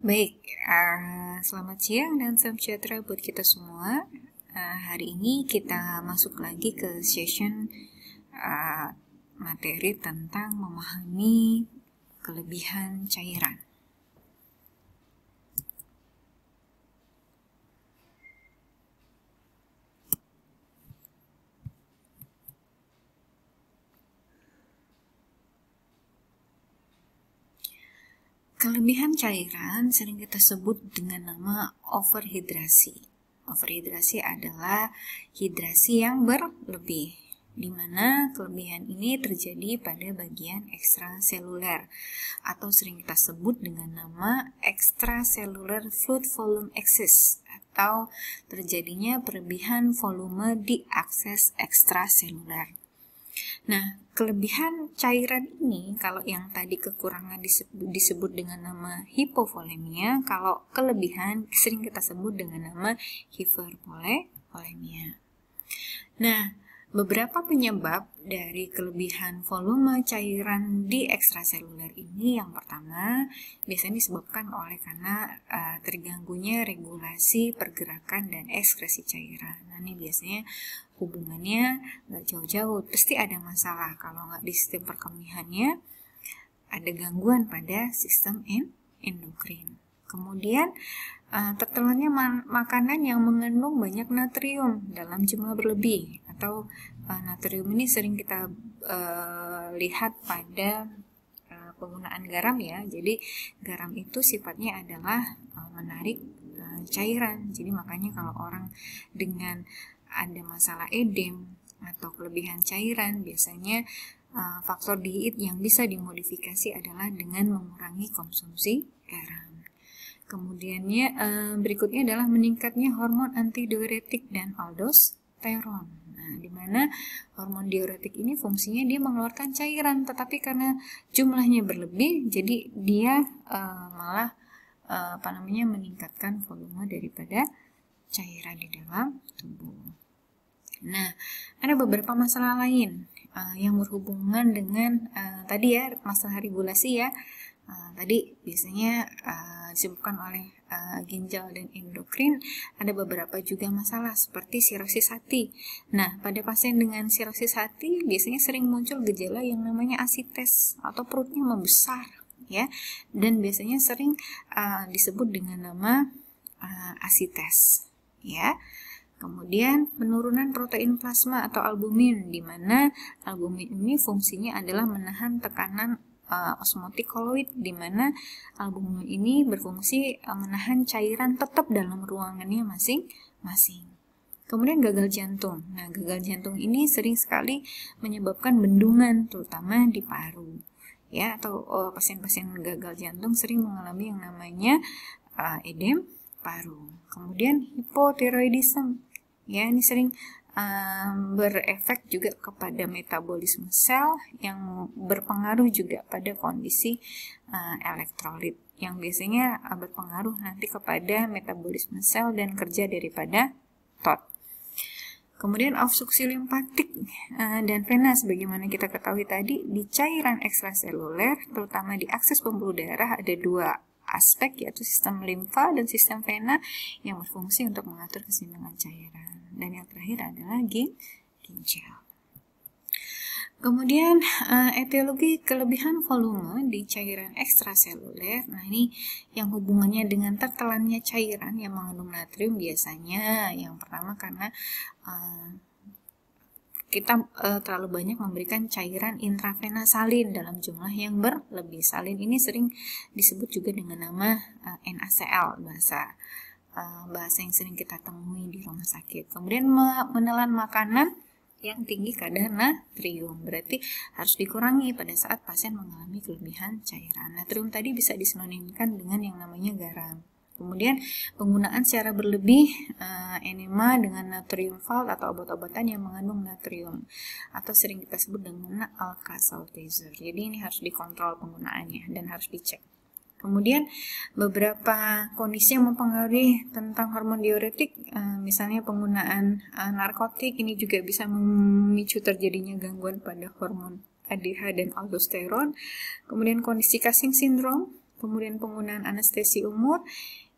Baik, selamat siang dan salam sejahtera buat kita semua. Hari ini kita masuk lagi ke session materi tentang memahami kelebihan cairan. Kelebihan cairan sering kita sebut dengan nama overhidrasi. Overhidrasi adalah hidrasi yang berlebih, di mana kelebihan ini terjadi pada bagian ekstraseluler atau sering kita sebut dengan nama extracellular fluid volume excess atau terjadinya berlebihan volume di akses ekstraseluler. Nah, kelebihan cairan ini, kalau yang tadi kekurangan disebut dengan nama hipovolemia, kalau kelebihan sering kita sebut dengan nama hipervolemia. Nah, beberapa penyebab dari kelebihan volume cairan di ekstraseluler ini, yang pertama biasanya disebabkan oleh karena terganggunya regulasi pergerakan dan ekskresi cairan. Nah, ini biasanya hubungannya nggak jauh-jauh, pasti ada masalah. Kalau nggak di sistem perkemihannya, ada gangguan pada sistem endokrin. Kemudian tertelannya makanan yang mengandung banyak natrium dalam jumlah berlebih, atau natrium ini sering kita lihat pada penggunaan garam ya. Jadi garam itu sifatnya adalah menarik cairan. Jadi makanya kalau orang dengan ada masalah edem atau kelebihan cairan, biasanya faktor diet yang bisa dimodifikasi adalah dengan mengurangi konsumsi garam. Kemudiannya berikutnya adalah meningkatnya hormon antidiuretik dan aldosteron. Nah, di mana hormon diuretik ini fungsinya dia mengeluarkan cairan, tetapi karena jumlahnya berlebih, jadi dia malah meningkatkan volume daripada cairan di dalam tubuh. Nah, ada beberapa masalah lain yang berhubungan dengan tadi ya, masalah regulasi ya. Tadi biasanya disebutkan oleh ginjal dan endokrin. Ada beberapa juga masalah seperti sirosis hati. Nah, pada pasien dengan sirosis hati biasanya sering muncul gejala yang namanya asites atau perutnya membesar ya, dan biasanya sering disebut dengan nama asites ya. Kemudian penurunan protein plasma atau albumin, di mana albumin ini fungsinya adalah menahan tekanan osmotik koloid, di mana albumin ini berfungsi menahan cairan tetap dalam ruangannya masing-masing. Kemudian gagal jantung. Nah, gagal jantung ini sering sekali menyebabkan bendungan, terutama di paru. Ya, atau pasien-pasien gagal jantung sering mengalami yang namanya edem paru. Kemudian hipotiroidisme. Ya, ini sering berefek juga kepada metabolisme sel yang berpengaruh juga pada kondisi elektrolit yang biasanya berpengaruh nanti kepada metabolisme sel dan kerja daripada TOT. Kemudian obstruksi limpatik dan vena, sebagaimana kita ketahui tadi, di cairan ekstraseluler, terutama di akses pembuluh darah, ada dua aspek, yaitu sistem limfa dan sistem vena yang berfungsi untuk mengatur keseimbangan cairan. Dan yang terakhir adalah ginjal. Kemudian etiologi kelebihan volume di cairan ekstraseluler. Nah, ini yang hubungannya dengan tertelannya cairan yang mengandung natrium biasanya. Yang pertama karena kita terlalu banyak memberikan cairan intravena salin dalam jumlah yang berlebih. Salin ini sering disebut juga dengan nama NaCl, bahasa yang sering kita temui di rumah sakit. Kemudian menelan makanan yang tinggi kadar natrium, berarti harus dikurangi pada saat pasien mengalami kelebihan cairan. Natrium tadi bisa disinonimkan dengan yang namanya garam. Kemudian penggunaan secara berlebih enema dengan natrium salt atau obat-obatan yang mengandung natrium, atau sering kita sebut dengan Alka-Seltzer. Jadi ini harus dikontrol penggunaannya dan harus dicek. Kemudian beberapa kondisi yang mempengaruhi tentang hormon diuretik, misalnya penggunaan narkotik, ini juga bisa memicu terjadinya gangguan pada hormon ADH dan aldosteron. Kemudian kondisi Cushing syndrome, kemudian penggunaan anestesi umur,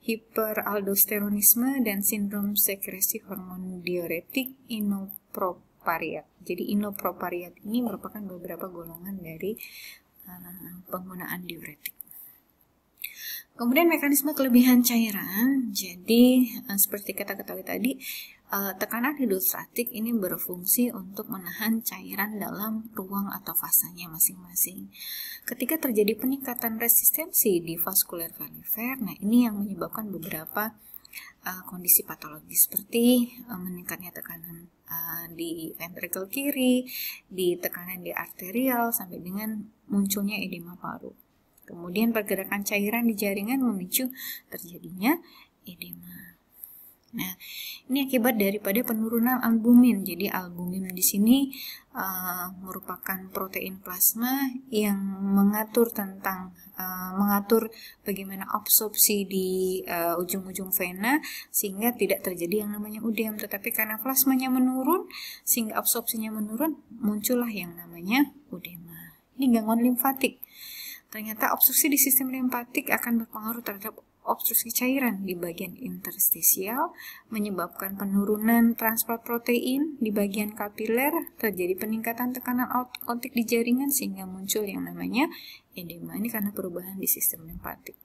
hiperaldosteronisme, dan sindrom sekresi hormon diuretik inappropriate. Jadi inappropriate ini merupakan beberapa golongan dari penggunaan diuretik. Kemudian mekanisme kelebihan cairan. Jadi seperti kita ketahui tadi, tekanan hidrostatik ini berfungsi untuk menahan cairan dalam ruang atau fasanya masing-masing. Ketika terjadi peningkatan resistensi di vaskuler valvular, nah ini yang menyebabkan beberapa kondisi patologis seperti meningkatnya tekanan di ventrikel kiri, di tekanan di arterial, sampai dengan munculnya edema paru. Kemudian pergerakan cairan di jaringan memicu terjadinya edema. Nah, ini akibat daripada penurunan albumin. Jadi albumin di sini merupakan protein plasma yang mengatur bagaimana absorpsi di ujung-ujung vena sehingga tidak terjadi yang namanya udem. Tetapi karena plasmanya menurun sehingga absorpsinya menurun, muncullah yang namanya udema. Ini gangguan limfatik. Ternyata obstruksi di sistem limpatik akan berpengaruh terhadap obstruksi cairan di bagian interstisial, menyebabkan penurunan transport protein di bagian kapiler, terjadi peningkatan tekanan otik di jaringan sehingga muncul yang namanya edema. Ini karena perubahan di sistem limpatik.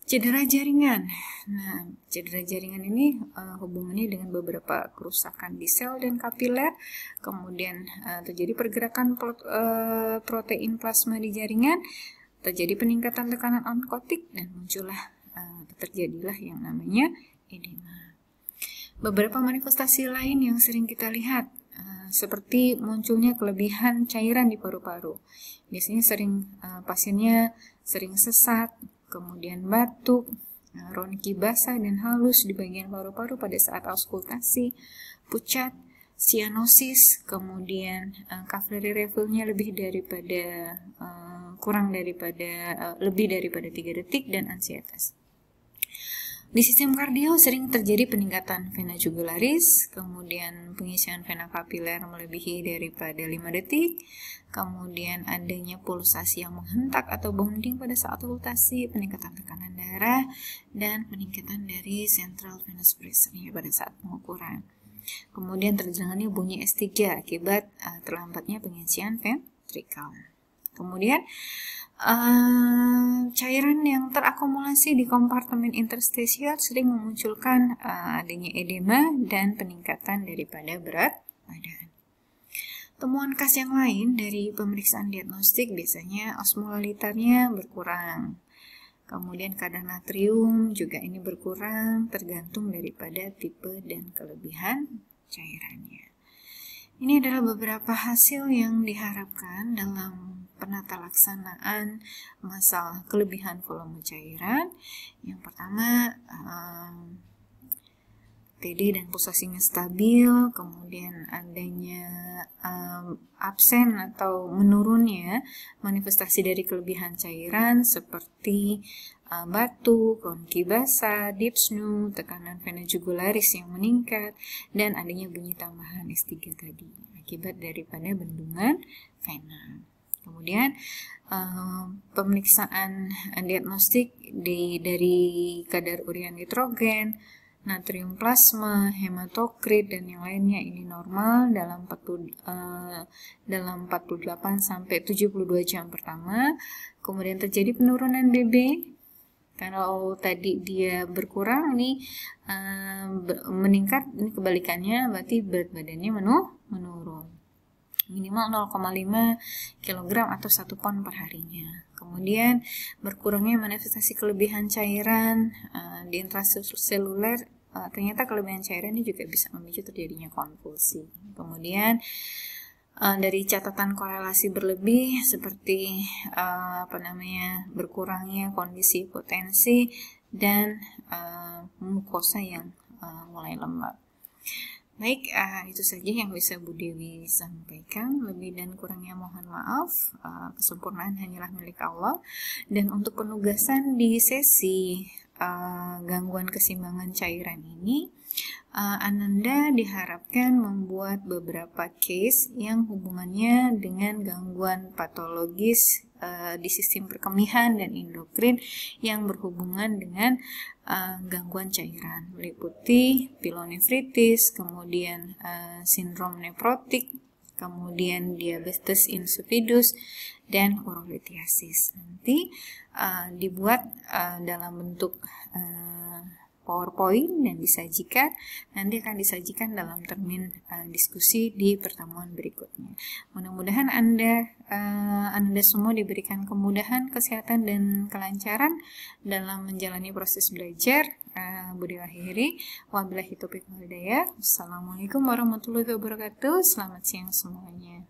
Cedera jaringan. Nah, cedera jaringan ini hubungannya dengan beberapa kerusakan di sel dan kapiler, kemudian terjadi pergerakan protein plasma di jaringan, terjadi peningkatan tekanan onkotik, dan terjadilah yang namanya edema. Beberapa manifestasi lain yang sering kita lihat seperti munculnya kelebihan cairan di paru-paru. Biasanya pasiennya sering sesak, kemudian batuk, ronki basah dan halus di bagian paru-paru pada saat auskultasi, pucat, sianosis, kemudian capillary refill-nya lebih daripada 3 detik, dan ansietas. Di sistem kardio sering terjadi peningkatan vena jugularis, kemudian pengisian vena kapiler melebihi daripada 5 detik, kemudian adanya pulsasi yang menghentak atau bounding pada saat auskultasi, peningkatan tekanan darah, dan peningkatan dari central venous pressure pada saat pengukuran. Kemudian terdengarnya bunyi S3 akibat terlambatnya pengisian ventrikal. Kemudian cairan yang terakumulasi di kompartemen interstisial sering memunculkan adanya edema dan peningkatan daripada berat badan. Temuan khas yang lain dari pemeriksaan diagnostik biasanya osmolalitarnya berkurang. Kemudian kadar natrium juga ini berkurang tergantung daripada tipe dan kelebihan cairannya. Ini adalah beberapa hasil yang diharapkan dalam penata laksanaan masalah kelebihan volume cairan. Yang pertama, TD dan pulsasinya stabil, kemudian adanya absen atau menurunnya manifestasi dari kelebihan cairan seperti batuk, ronki basah, dyspnea, tekanan vena jugularis yang meningkat, dan adanya bunyi tambahan S3 tadi akibat daripada bendungan vena. Kemudian pemeriksaan diagnostik dari kadar urea nitrogen, natrium plasma, hematokrit, dan yang lainnya ini normal dalam 48 sampai 72 jam pertama. Kemudian terjadi penurunan BB. Kalau tadi dia berkurang, ini meningkat, ini kebalikannya, berarti berat badannya menurun. Minimal 0,5 kg atau 1 pon per harinya. Kemudian berkurangnya manifestasi kelebihan cairan di intraseluler. Ternyata kelebihan cairan ini juga bisa memicu terjadinya konvulsi. Kemudian dari catatan korelasi berlebih seperti berkurangnya kondisi potensi dan mukosa yang mulai lembab. Baik, itu saja yang bisa Bu Dewi sampaikan. Lebih dan kurangnya mohon maaf. Kesempurnaan hanyalah milik Allah. Dan untuk penugasan di sesi gangguan keseimbangan cairan ini, Ananda diharapkan membuat beberapa case yang hubungannya dengan gangguan patologis di sistem perkemihan dan endokrin yang berhubungan dengan gangguan cairan, meliputi pilonefritis, kemudian sindrom nefrotik, kemudian diabetes insipidus, dan urolithiasis. Nanti dibuat dalam bentuk PowerPoint dan disajikan, nanti akan disajikan dalam termin diskusi di pertemuan berikutnya. Mudah-mudahan Anda semua diberikan kemudahan, kesehatan, dan kelancaran dalam menjalani proses belajar. Budi akhiri, wabillahi taufiq wal hidayah. Wassalamualaikum warahmatullahi wabarakatuh. Selamat siang semuanya.